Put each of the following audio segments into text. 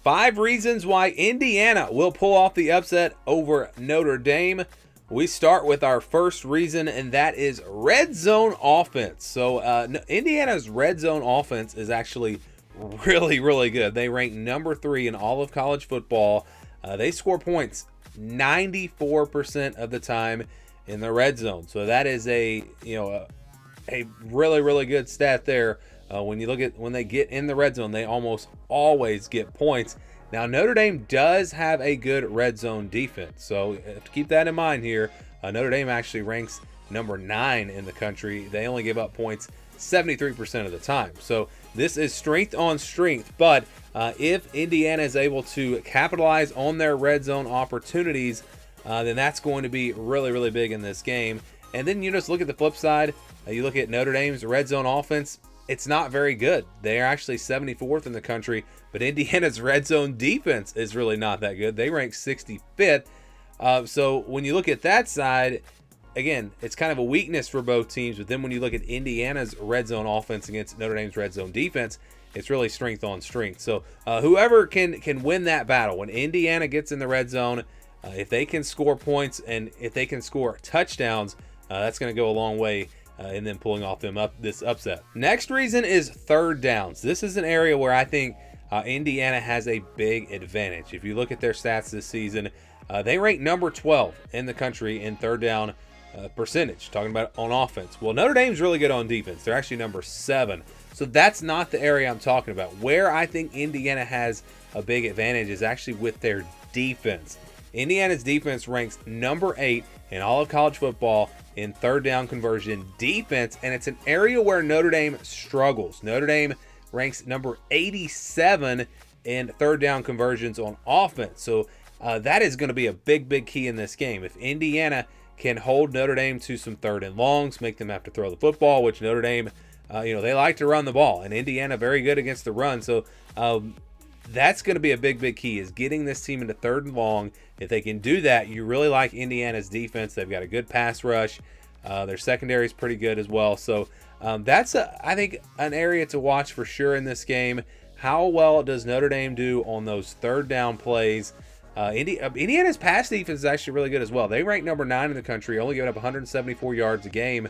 5 reasons why Indiana will pull off the upset over Notre Dame. We start with our first reason, and that is red zone offense. So Indiana's red zone offense is actually really, really good. They rank number 3 in all of college football. They score points 94% of the time in the red zone. So that is a really, really good stat there. When you look at when they get in the red zone, they almost always get points. Now, Notre Dame does have a good red zone defense, so keep that in mind here. Notre Dame actually ranks number 9 in the country. They only give up points 73% of the time. So this is strength on strength, but if Indiana is able to capitalize on their red zone opportunities, then that's going to be really, really big in this game. And then you just look at the flip side. You look at Notre Dame's red zone offense. It's not very good. They are actually 74th in the country, but Indiana's red zone defense is really not that good. They rank 65th. So when you look at that side, again, it's kind of a weakness for both teams. But then when you look at Indiana's red zone offense against Notre Dame's red zone defense, it's really strength on strength. So whoever can win that battle, when Indiana gets in the red zone, if they can score points and if they can score touchdowns, that's going to go a long way in them pulling off this upset. Next reason is third downs. This is an area where I think Indiana has a big advantage. If you look at their stats this season, they rank number 12 in the country in third down percentage, talking about on offense. Well, Notre Dame's really good on defense. They're actually number 7. So that's not the area I'm talking about. Where I think Indiana has a big advantage is actually with their defense. Indiana's defense ranks number 8 in all of college football in third down conversion defense, and it's an area where Notre Dame struggles. Notre Dame ranks number 87 in third down conversions on offense. So that is going to be a big, big key in this game. If Indiana can hold Notre Dame to some third and longs, make them have to throw the football, which Notre Dame, they like to run the ball, and Indiana very good against the run. So that's going to be a big, big key, is getting this team into third and long. If they can do that, you really like Indiana's defense. They've got a good pass rush. Their secondary is pretty good as well. So that's, I think, an area to watch for sure in this game. How well does Notre Dame do on those third down plays? Indiana's pass defense is actually really good as well. They rank number 9 in the country, only giving up 174 yards a game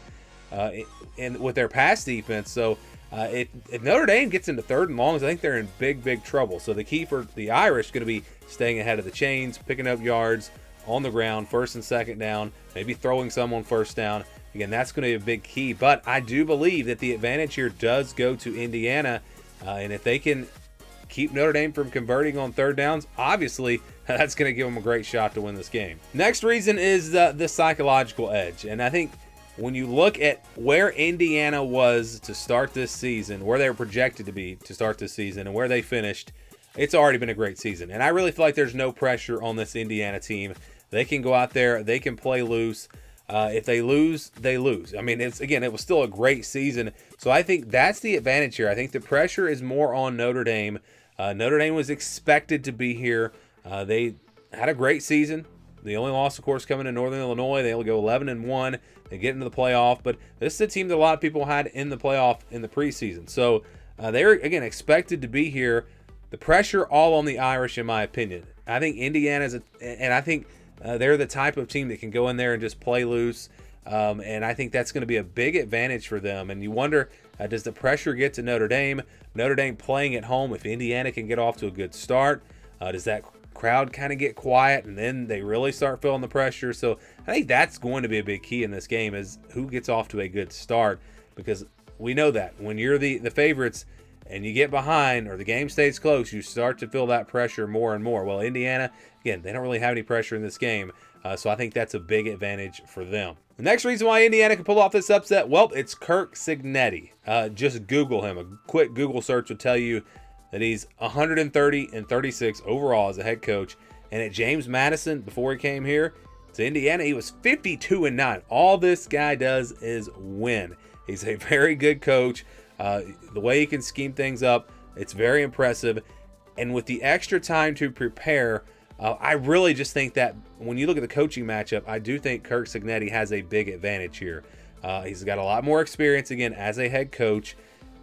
with their pass defense. So if Notre Dame gets into third and longs, I think they're in big, big trouble. So the key for the Irish is going to be staying ahead of the chains, picking up yards on the ground, first and second down, maybe throwing some on first down. Again, that's going to be a big key. But I do believe that the advantage here does go to Indiana. And if they can keep Notre Dame from converting on third downs, obviously that's going to give them a great shot to win this game. Next reason is the psychological edge. And I think when you look at where Indiana was to start this season, where they were projected to be to start this season, and where they finished, it's already been a great season. And I really feel like there's no pressure on this Indiana team. They can go out there, they can play loose. If they lose, they lose. I mean, it was still a great season. So I think that's the advantage here. I think the pressure is more on Notre Dame. Notre Dame was expected to be here. They had a great season. The only loss, of course, coming to Northern Illinois. They only go 11-1. They get into the playoff. But this is a team that a lot of people had in the playoff in the preseason. So they were, again, expected to be here. The pressure all on the Irish, in my opinion. I think Indiana's, and I think they're the type of team that can go in there and just play loose. And I think that's going to be a big advantage for them. And you wonder, does the pressure get to Notre Dame? Notre Dame playing at home, if Indiana can get off to a good start, does that crowd kind of get quiet and then they really start feeling the pressure? So I think that's going to be a big key in this game, is who gets off to a good start, because we know that when you're the favorites and you get behind or the game stays close, you start to feel that pressure more and more. Well, Indiana, again, they don't really have any pressure in this game, so I think that's a big advantage for them. The next reason why Indiana can pull off this upset, well, it's Kirk Cignetti. Just Google him. A quick Google search will tell you that he's 130-36 overall as a head coach. And at James Madison, before he came here to Indiana, he was 52-9. All this guy does is win. He's a very good coach. The way he can scheme things up, it's very impressive. And with the extra time to prepare, I really just think that when you look at the coaching matchup, I do think Kirk Cignetti has a big advantage here. He's got a lot more experience, again, as a head coach.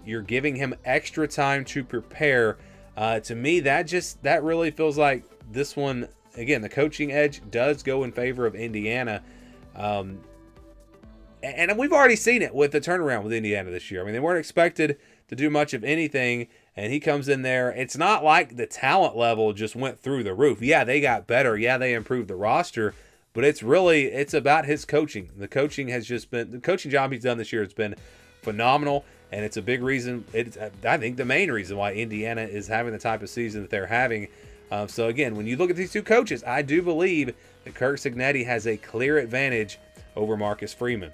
You're giving him extra time to prepare. To me, that really feels like this one, again, the coaching edge does go in favor of Indiana. And we've already seen it with the turnaround with Indiana this year. I mean, they weren't expected to do much of anything, and he comes in there. It's not like the talent level just went through the roof. Yeah, they got better. Yeah, they improved the roster, but it's about his coaching. The coaching job he's done this year has been phenomenal, and it's a big reason. I think the main reason why Indiana is having the type of season that they're having. So again, when you look at these two coaches, I do believe that Kirk Cignetti has a clear advantage over Marcus Freeman.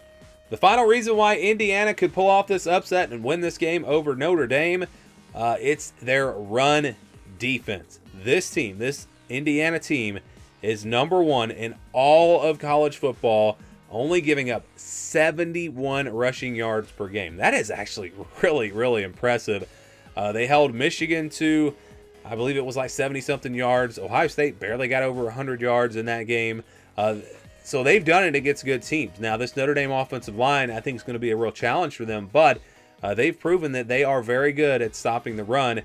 The final reason why Indiana could pull off this upset and win this game over Notre Dame, it's their run defense. This Indiana team, is number 1 in all of college football, only giving up 71 rushing yards per game. That is actually really, really impressive. They held Michigan to, I believe it was like 70-something yards. Ohio State barely got over 100 yards in that game. So they've done it against good teams. Now, this Notre Dame offensive line, I think, is going to be a real challenge for them, but they've proven that they are very good at stopping the run,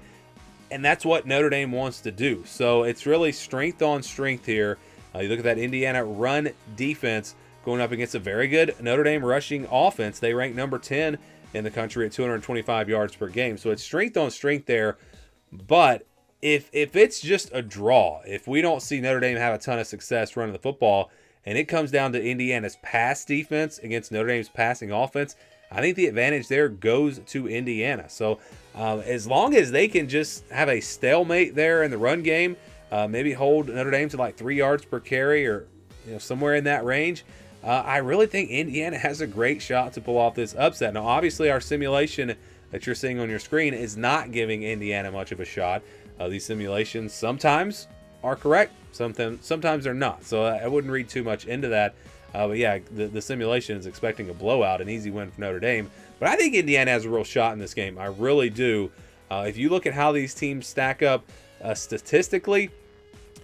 and that's what Notre Dame wants to do. So it's really strength on strength here. You look at that Indiana run defense going up against a very good Notre Dame rushing offense. They rank number 10 in the country at 225 yards per game. So it's strength on strength there, but if it's just a draw, if we don't see Notre Dame have a ton of success running the football, and it comes down to Indiana's pass defense against Notre Dame's passing offense, I think the advantage there goes to Indiana. So as long as they can just have a stalemate there in the run game, maybe hold Notre Dame to like 3 yards per carry or somewhere in that range, I really think Indiana has a great shot to pull off this upset. Now, obviously, our simulation that you're seeing on your screen is not giving Indiana much of a shot. These simulations sometimes are correct, sometimes they're not. So I wouldn't read too much into that. But yeah, the simulation is expecting a blowout, an easy win for Notre Dame. But I think Indiana has a real shot in this game. I really do. If you look at how these teams stack up statistically,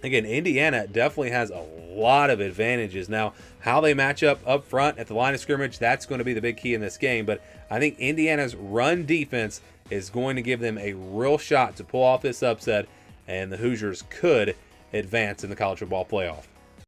again, Indiana definitely has a lot of advantages. Now, how they match up front at the line of scrimmage, that's going to be the big key in this game. But I think Indiana's run defense is going to give them a real shot to pull off this upset, and the Hoosiers could advance in the college football playoff.